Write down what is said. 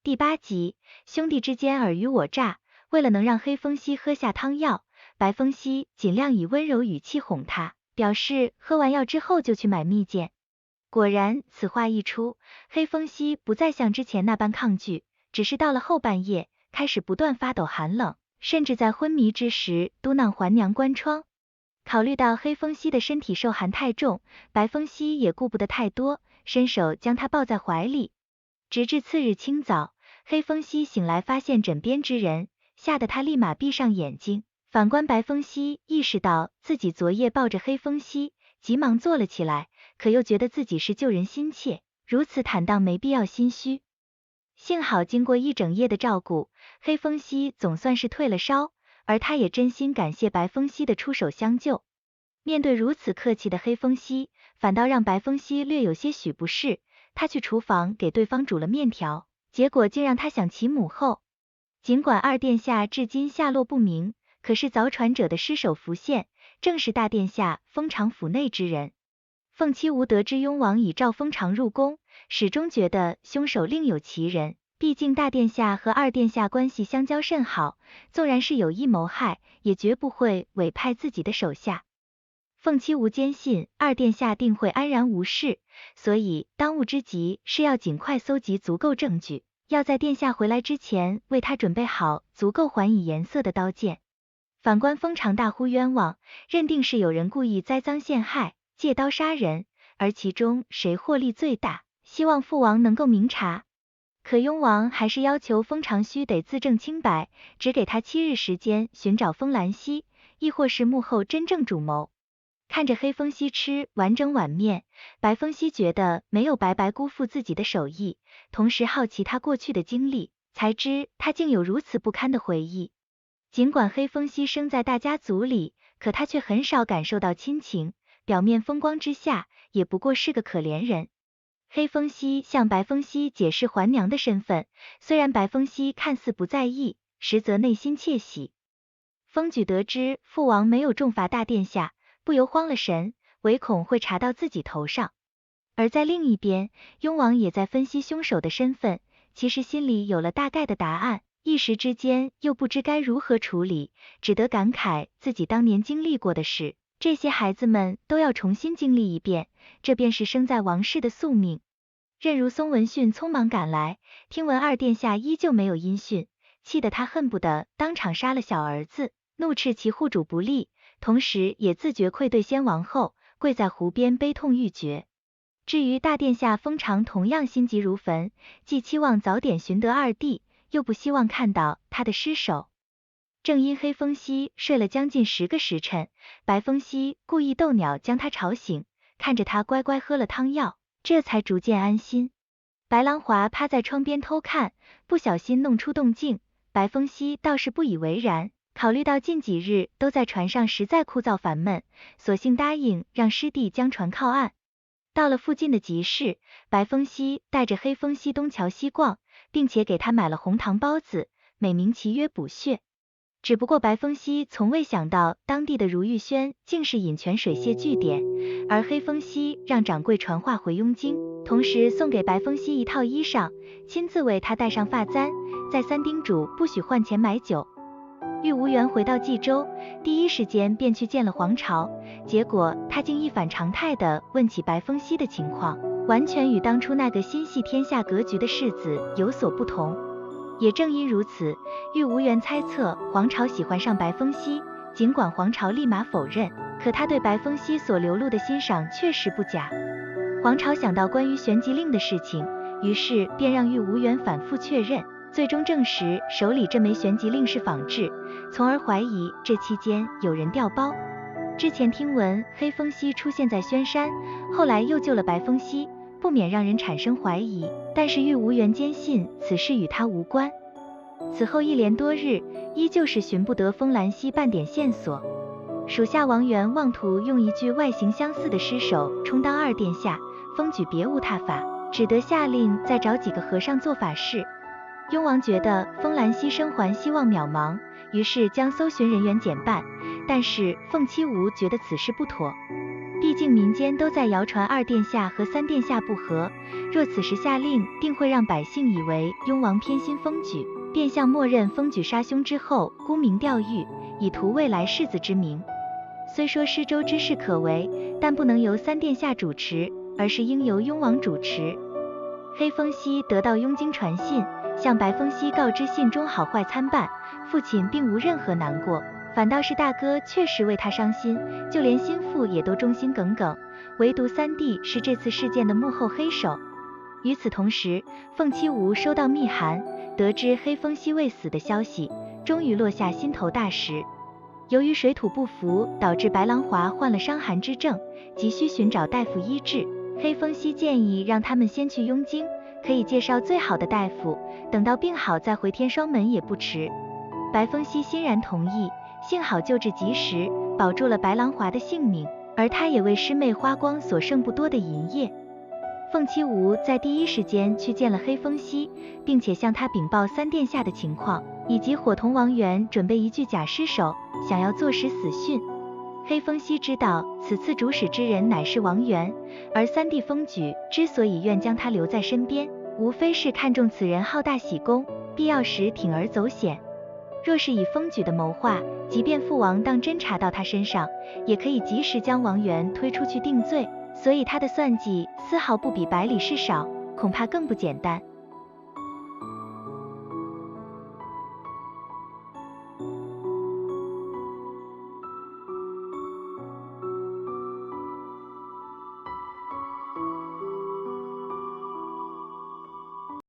第8集，兄弟之间尔虞我诈。为了能让黑风息喝下汤药，白风息尽量以温柔语气哄他，表示喝完药之后就去买蜜饯。果然，此话一出，黑风息不再像之前那般抗拒，只是到了后半夜，开始不断发抖寒冷，甚至在昏迷之时嘟囔还娘关窗。考虑到黑风息的身体受寒太重，白风息也顾不得太多，伸手将他抱在怀里。直至次日清早，黑风息醒来发现枕边之人，吓得他立马闭上眼睛。反观白风息意识到自己昨夜抱着黑风息，急忙坐了起来，可又觉得自己是救人心切，如此坦荡没必要心虚。幸好经过一整夜的照顾，黑风息总算是退了烧，而他也真心感谢白风息的出手相救。面对如此客气的黑风息，反倒让白风息略有些许不适，他去厨房给对方煮了面条，结果竟让他想起母后。尽管二殿下至今下落不明，可是凿船者的尸首浮现，正是大殿下封长府内之人。凤七无得知雍王已召封长入宫，始终觉得凶手另有其人，毕竟大殿下和二殿下关系相交甚好，纵然是有意谋害，也绝不会委派自己的手下。凤七无坚信二殿下定会安然无事，所以当务之急是要尽快搜集足够证据，要在殿下回来之前为他准备好足够还以颜色的刀剑。反观封长大呼冤枉，认定是有人故意栽赃陷害，借刀杀人，而其中谁获利最大，希望父王能够明察。可雍王还是要求封长须得自证清白，只给他7日时间寻找封兰溪，亦或是幕后真正主谋。看着黑风息吃完整碗面，白风息觉得没有白白辜负自己的手艺，同时好奇他过去的经历，才知他竟有如此不堪的回忆。尽管黑风息生在大家族里，可他却很少感受到亲情，表面风光之下，也不过是个可怜人。黑风息向白风息解释还娘的身份，虽然白风息看似不在意，实则内心窃喜。风举得知父王没有重罚大殿下，不由慌了神，唯恐会查到自己头上。而在另一边，雍王也在分析凶手的身份，其实心里有了大概的答案，一时之间又不知该如何处理，只得感慨自己当年经历过的事，这些孩子们都要重新经历一遍，这便是生在王室的宿命。任如松闻讯匆忙赶来，听闻二殿下依旧没有音讯，气得他恨不得当场杀了小儿子，怒斥其护主不利，同时也自觉愧对先王后，跪在湖边悲痛欲绝。至于大殿下封长同样心急如焚，既期望早点寻得二弟，又不希望看到他的尸首。正因黑风息睡了将近10个时辰，白风息故意逗鸟将他吵醒，看着他乖乖喝了汤药，这才逐渐安心。白郎华趴在窗边偷看，不小心弄出动静，白风息倒是不以为然，考虑到近几日都在船上实在枯燥烦闷，索性答应让师弟将船靠岸。到了附近的集市，白风息带着黑风息东瞧西逛，并且给他买了红糖包子，美名其曰补血。只不过白风息从未想到当地的如玉轩竟是饮泉水榭据点，而黑风息让掌柜传话回雍京，同时送给白风息一套衣裳，亲自为他戴上发簪，再三叮嘱不许换钱买酒。玉无缘回到冀州，第一时间便去见了黄巢，结果他竟一反常态地问起白风息的情况，完全与当初那个心系天下格局的世子有所不同。也正因如此，玉无缘猜测黄巢喜欢上白风息，尽管黄巢立马否认，可他对白风息所流露的欣赏确实不假。黄巢想到关于玄吉令的事情，于是便让玉无缘反复确认，最终证实手里这枚玄吉令是仿制，从而怀疑这期间有人调包。之前听闻黑风息出现在轩山，后来又救了白风息，不免让人产生怀疑，但是玉无缘坚信此事与他无关。此后一连多日，依旧是寻不得封兰溪半点线索。属下王元妄图用一具外形相似的尸首充当二殿下，封举别无他法，只得下令再找几个和尚做法事。雍王觉得封兰溪生还希望渺茫，于是将搜寻人员减半，但是凤七无觉得此事不妥。毕竟民间都在谣传二殿下和三殿下不和，若此时下令，定会让百姓以为雍王偏心封举，便向默认封举杀兄之后沽名钓誉，以图未来世子之名。虽说施粥之事可为，但不能由三殿下主持，而是应由雍王主持。黑风息得到雍京传信，向白风息告知信中好坏参半，父亲并无任何难过，反倒是大哥确实为他伤心，就连心腹也都忠心耿耿，唯独三弟是这次事件的幕后黑手。与此同时，凤七无收到密函，得知黑风息未死的消息，终于落下心头大石。由于水土不服，导致白狼华患了伤寒之症，急需寻找大夫医治。黑风息建议让他们先去雍京，可以介绍最好的大夫，等到病好再回天双门也不迟。白风息欣然同意，幸好救治及时，保住了白狼华的性命，而他也为师妹花光所剩不多的银液。凤七无在第一时间去见了黑风息，并且向他禀报三殿下的情况，以及伙同王元准备一具假尸首，想要坐实死讯。黑风息知道此次主使之人乃是王元，而三弟封举之所以愿将他留在身边，无非是看中此人好大喜功，必要时铤而走险。若是以封举的谋划，即便父王当真查到他身上，也可以及时将王元推出去定罪，所以他的算计丝毫不比百里奭少，恐怕更不简单。